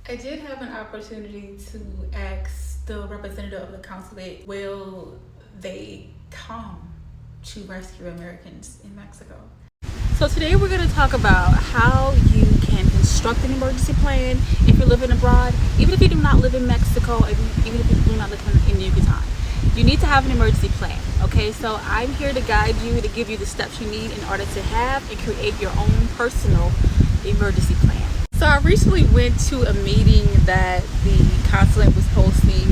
I did have an opportunity to ask the representative of the consulate, will they come to rescue Americans in Mexico? So today we're going to talk about how you can construct an emergency plan if you're living abroad, even if you do not live in Mexico, even if you do not live in Yucatan. You need to have an emergency plan, okay? So I'm here to guide you, to give you the steps you need in order to have and create your own personal emergency plan. So I recently went to a meeting that the consulate was hosting,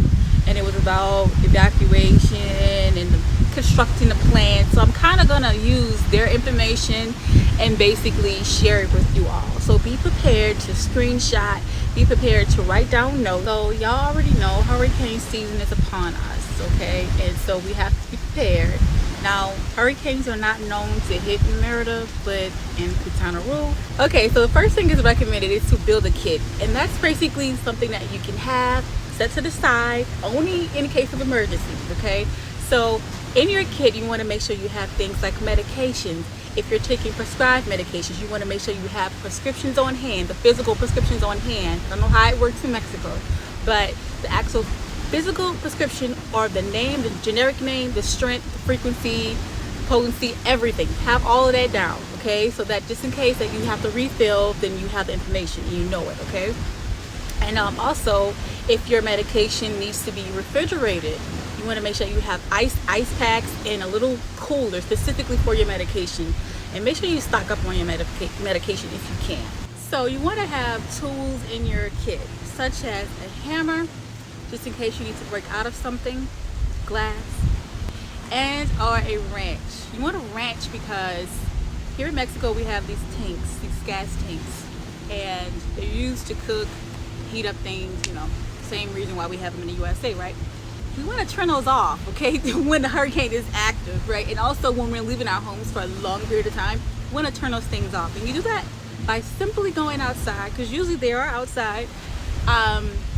and it was about evacuation and constructing a plan. So I'm kind of gonna use their information and basically share it with you all. So be prepared to screenshot, be prepared to write down notes. So y'all already know hurricane season is upon us, okay? And so we have to be prepared. Now, hurricanes are not known to hit Mérida, but in Quintana Roo. Okay, so the first thing is recommended is to build a kit. And that's basically something that you can have set to the side, only in case of emergency, okay? So in your kit, you want to make sure you have things like medications. If you're taking prescribed medications, you want to make sure you have prescriptions on hand, the physical prescriptions on hand. I don't know how it works in Mexico, but the actual physical prescription, or the name, the generic name, the strength, the frequency, potency, everything. Have all of that down, okay? So that just in case that you have to refill, then you have the information, you know it, okay? And also, if your medication needs to be refrigerated, you want to make sure you have ice packs and a little cooler specifically for your medication. And make sure you stock up on your medication if you can. So you want to have tools in your kit, such as a hammer, just in case you need to break out of something, glass, and or a wrench. You want a wrench because here in Mexico we have these tanks, these gas tanks, and they're used to cook, heat up things, you know, same reason why we have them in the USA, right? We want to turn those off, okay, when the hurricane is active, right? And also when we're leaving our homes for a long period of time, we want to turn those things off. And you do that by simply going outside, because usually they are outside,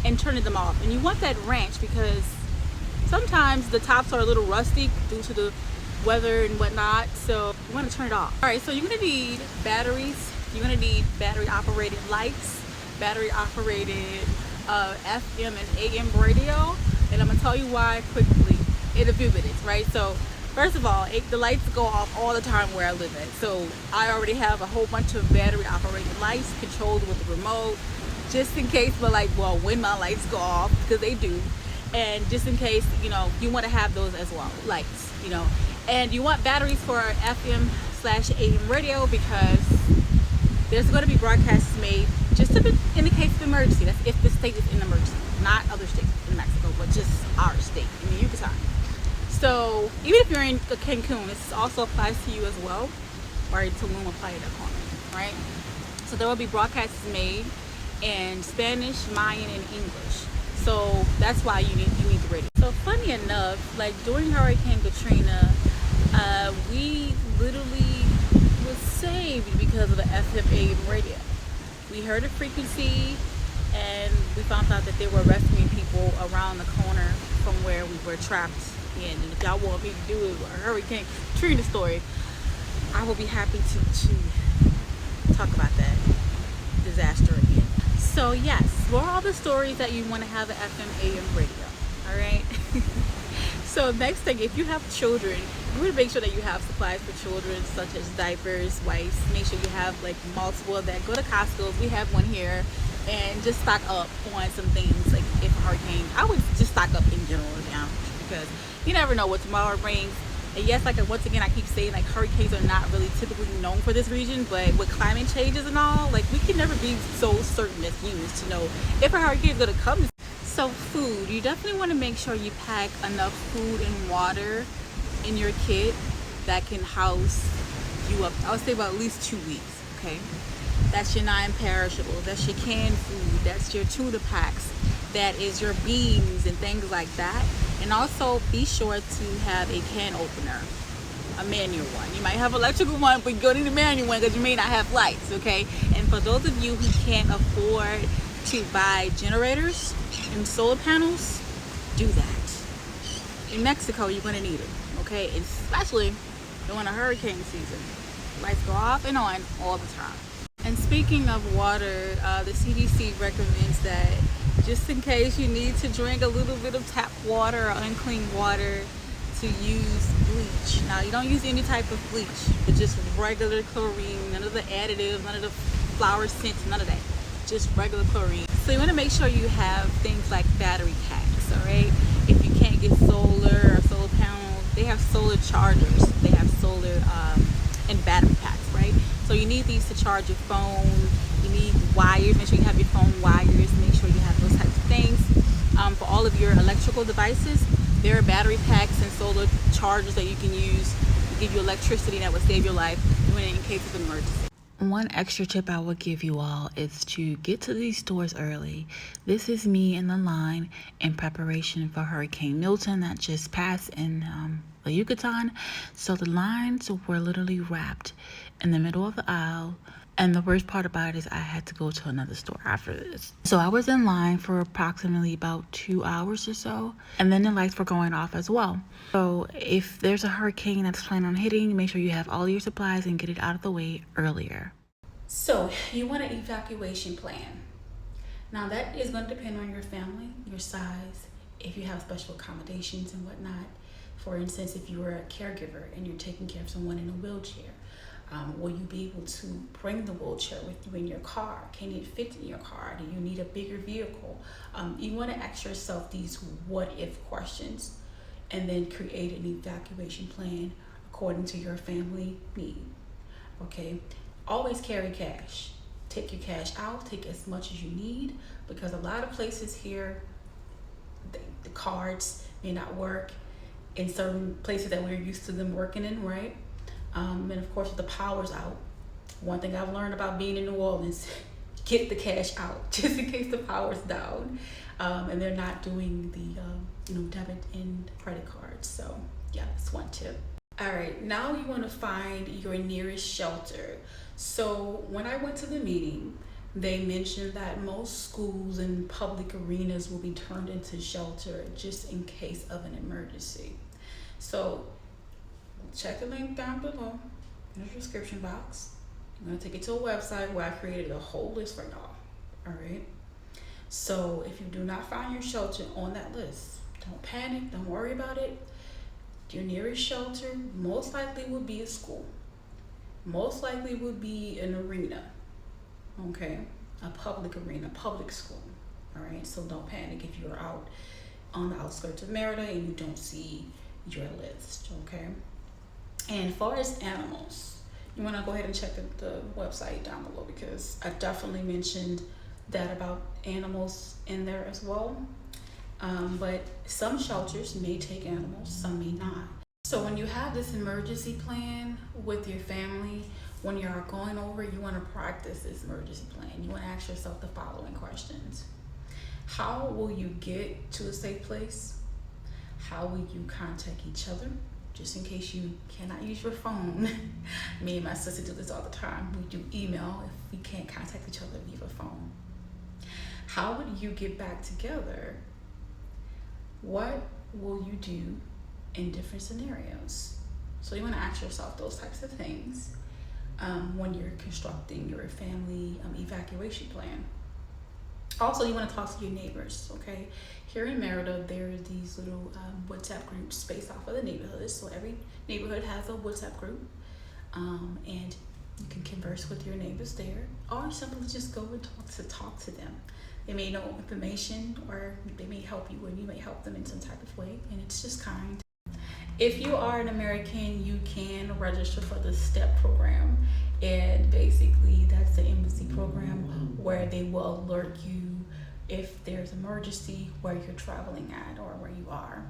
and turning them off. And you want that wrench because sometimes the tops are a little rusty due to the weather and whatnot, so you want to turn it off. All right, so you're going to need batteries. You're going to need battery operated lights, battery operated FM and AM radio, and I'm going to tell you why quickly in a few minutes, right? So first of all, the lights go off all the time where I live at, so I already have a whole bunch of battery operated lights controlled with the remote, just in case, but like, well, when my lights go off, because they do, and just in case, you know, you want to have those as well, lights, you know. And you want batteries for FM/AM radio because there's going to be broadcasts made just in the case of emergency. That's if the state is in emergency, not other states in Mexico, but just our state in the Yucatan. So even if you're in Cancun, this also applies to you as well, or Tulum, Playa del Carmen, right? So there will be broadcasts made in Spanish, Mayan, and English. So that's why you need the radio. So funny enough, like during Hurricane Katrina, we literally was saved because of the FM/AM radio. We heard a frequency, and we found out that they were rescuing people around the corner from where we were trapped in. And if y'all want me to do a Hurricane Katrina story, I will be happy to talk about that disaster again. So yes, for all the stories that you want to have an FM/AM radio, all right? So next thing, if you have children, you want to make sure that you have supplies for children, such as diapers, wipes. Make sure you have like multiple of that. Go to Costco's, we have one here, and just stock up on some things. Like if a hurricane, I would just stock up in general, yeah, because you never know what tomorrow brings. And yes, like once again, I keep saying like hurricanes are not really typically known for this region, but with climate changes and all, like we can never be so certain as humans to know if a hurricane is gonna come. So food, you definitely want to make sure you pack enough food and water in your kit that can house you up, I would say about at least 2 weeks, okay? That's your non-perishables, that's your canned food, that's your tuna packs, that is your beans and things like that. And also be sure to have a can opener, a manual one. You might have electrical one, but you go to the manual one because you may not have lights, okay? And for those of you who can't afford to buy generators and solar panels, do that. In Mexico, you're gonna need it, okay? And especially during a hurricane season. Lights go off and on all the time. And Speaking of water, the CDC recommends that just in case you need to drink a little bit of tap water or unclean water, to use bleach. Now, you don't use any type of bleach, but just regular chlorine, none of the additives, none of the flower scents, none of that. Just regular chlorine. So you want to make sure you have things like battery packs, all right? If you can't get solar or solar panels, they have solar chargers. They have solar and battery packs, right? So you need these to charge your phone. You need wires. Make sure you have your phone wires. Make sure you have those types of things. For all of your electrical devices, there are battery packs and solar chargers that you can use to give you electricity that would save your life in case of an emergency. One extra tip I would give you all is to get to these stores early. This is me in the line in preparation for Hurricane Milton that just passed in the Yucatan. So the lines were literally wrapped in the middle of the aisle. And the worst part about it is I had to go to another store after this. So I was in line for approximately about 2 hours or so. And then the lights were going off as well. So if there's a hurricane that's planning on hitting, make sure you have all your supplies and get it out of the way earlier. So you want an evacuation plan. Now that is going to depend on your family, your size, if you have special accommodations and whatnot. For instance, if you are a caregiver and you're taking care of someone in a wheelchair, will you be able to bring the wheelchair with you in your car? Can it fit in your car? Do you need a bigger vehicle? You want to ask yourself these what if questions and then create an evacuation plan according to your family need. Okay, always carry cash. Take your cash out, take as much as you need, because a lot of places here, the cards may not work in certain places that we're used to them working in, right? And of course, if the power's out, one thing I've learned about being in New Orleans, get the cash out just in case the power's down, and they're not doing the debit and credit cards. So yeah, that's one tip. All right, now you want to find your nearest shelter. So when I went to the meeting, they mentioned that most schools and public arenas will be turned into shelter just in case of an emergency. So check the link down below in the description box. I'm going to take you to a website where I created a whole list for y'all. All right. So if you do not find your shelter on that list, don't panic. Don't worry about it. Your nearest shelter most likely would be a school. Most likely would be an arena. Okay. A public arena, public school. All right. So don't panic if you're out on the outskirts of Mérida and you don't see your list. Okay. And as far as animals, you want to go ahead and check the website down below, because I definitely mentioned that about animals in there as well. But some shelters may take animals, some may not. So when you have this emergency plan with your family, when you are going over, you want to practice this emergency plan. You want to ask yourself the following questions. How will you get to a safe place? How will you contact each other? Just in case you cannot use your phone. Me and my sister do this all the time. We do email if we can't contact each other via phone. How would you get back together? What will you do in different scenarios? So you want to ask yourself those types of things when you're constructing your family evacuation plan. Also, you want to talk to your neighbors, okay? Here in Mérida, there are these little WhatsApp groups based off of the neighborhoods. So every neighborhood has a WhatsApp group, and you can converse with your neighbors there, or simply just go and talk to them. They may know information, or they may help you, and you may help them in some type of way, and it's just kind. If you are an American, you can register for the STEP program, and basically that's the embassy program where they will alert you if there's emergency where you're traveling at or where you are.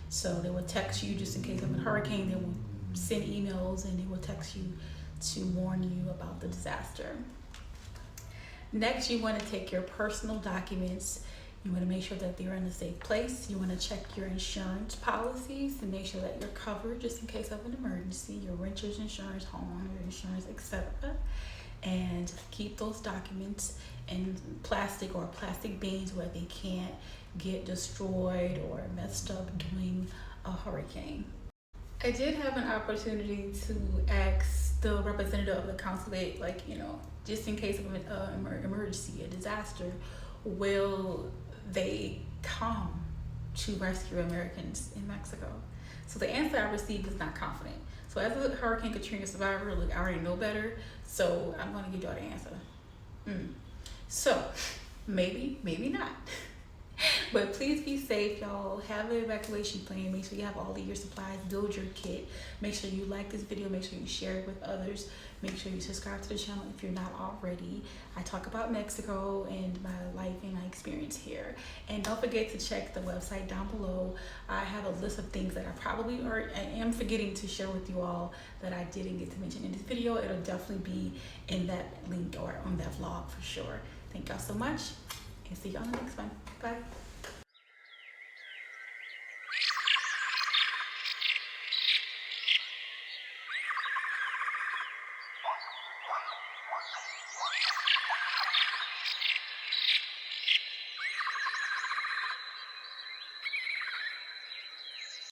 So they will text you just in case of a hurricane. They will send emails and they will text you to warn you about the disaster. Next, you want to take your personal documents. You want to make sure that they're in a safe place. You want to check your insurance policies to make sure that you're covered just in case of an emergency, your renter's insurance, homeowner insurance, etc. And keep those documents in plastic or plastic bins where they can't get destroyed or messed up during a hurricane. I did have an opportunity to ask the representative of the consulate, just in case of an emergency, a disaster, will they come to rescue Americans in Mexico? So the answer I received is not confident. So as a Hurricane Katrina survivor, look, I already know better, so I'm going to give y'all the answer. So maybe, maybe not. But please be safe, y'all. Have an evacuation plan. Make sure you have all of your supplies. Build your kit. Make sure you like this video. Make sure you share it with others. Make sure you subscribe to the channel if you're not already. I talk about Mexico and my life and my experience here. And don't forget to check the website down below. I have a list of things that I am forgetting to share with you all that I didn't get to mention in this video. It'll definitely be in that link or on that vlog for sure. Thank y'all so much, and see you on the next one. Bye.